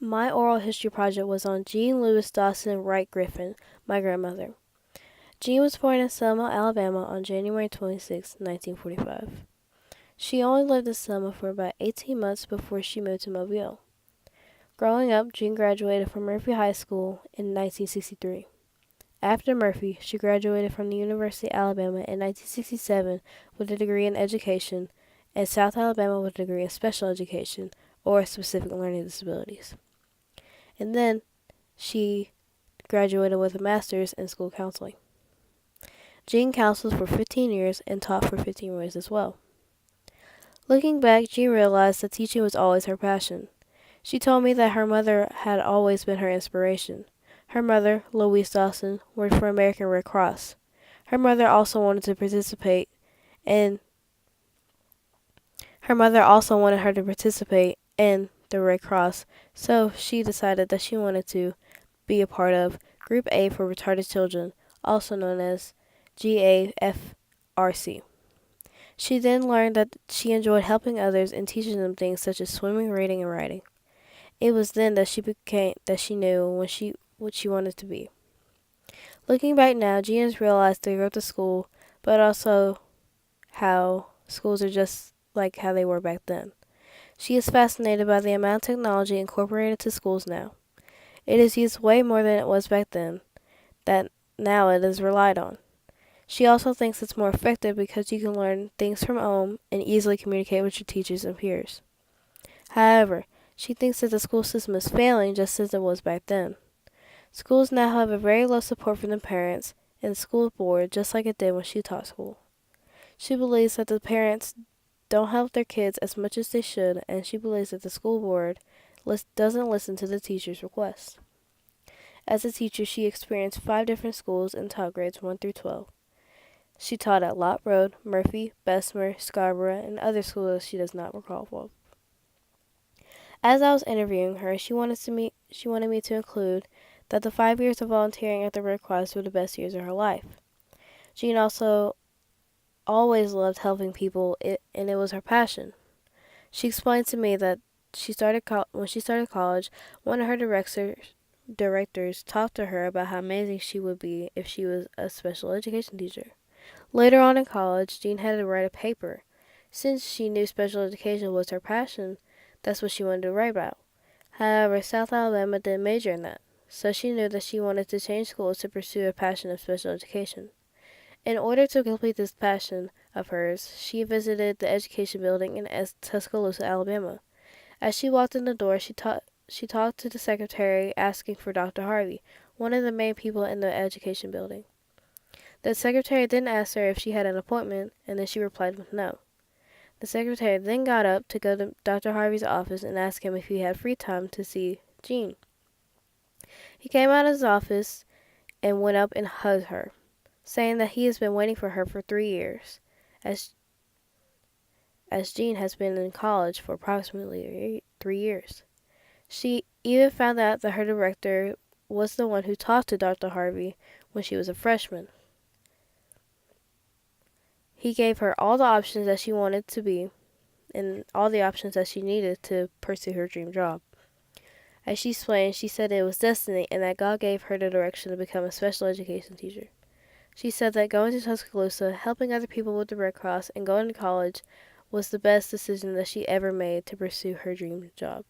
My oral history project was on Jean Louis Dawson Wright Griffin, my grandmother. Jean was born in Selma, Alabama on January 26, 1945. She only lived in Selma for about 18 months before she moved to Mobile. Growing up, Jean graduated from Murphy High School in 1963. After Murphy, she graduated from the University of Alabama in 1967 with a degree in education, and South Alabama with a degree in special education or specific learning disabilities. And then she graduated with a master's in school counseling. Jean counseled for 15 years and taught for 15 years as well. Looking back, Jean realized that teaching was always her passion. She told me that her mother had always been her inspiration. Her mother, Louise Dawson, worked for American Red Cross. Her mother also wanted to participate in her mother also wanted her to participate in the Red Cross, so she decided that she wanted to be a part of Group A for Retarded Children, also known as GAFRC. She then learned that she enjoyed helping others and teaching them things such as swimming, reading, and writing. It was then that she knew what she wanted to be. Looking back now, Jean has realized the growth of school, but also how schools are just like how they were back then. She is fascinated by the amount of technology incorporated to schools now. It is used way more than it was back then, that now it is relied on. She also thinks it's more effective because you can learn things from home and easily communicate with your teachers and peers. However, she thinks that the school system is failing just as it was back then. Schools now have a very low support from the parents and the school board just like it did when she taught school. She believes that the parents don't help their kids as much as they should, and she believes that the school board doesn't listen to the teachers' requests. As a teacher, she experienced 5 different schools and taught grades 1 through 12. She taught at Lott Road, Murphy, Bessemer, Scarborough, and other schools she does not recall well. As I was interviewing her, she wanted me to include that the 5 years of volunteering at the Red Cross were the best years of her life. Jean also always loved helping people, and it was her passion. She explained to me that when she started college, one of her directors talked to her about how amazing she would be if she was a special education teacher. Later on in college, Jean had to write a paper. Since she knew special education was her passion, that's what she wanted to write about. However, South Alabama didn't major in that, so she knew that she wanted to change schools to pursue a passion of special education. In order to complete this passion of hers, she visited the education building in Tuscaloosa, Alabama. As she walked in the door, she talked to the secretary asking for Dr. Harvey, one of the main people in the education building. The secretary then asked her if she had an appointment, and then she replied with no. The secretary then got up to go to Dr. Harvey's office and ask him if he had free time to see Jean. He came out of his office and went up and hugged her, saying that he has been waiting for her for 3 years, as Jean has been in college for approximately 3 years. She even found out that her director was the one who talked to Dr. Harvey when she was a freshman. He gave her all the options that she wanted to be and all the options that she needed to pursue her dream job. As she explained, she said it was destiny and that God gave her the direction to become a special education teacher. She said that going to Tuscaloosa, helping other people with the Red Cross, and going to college was the best decision that she ever made to pursue her dream job.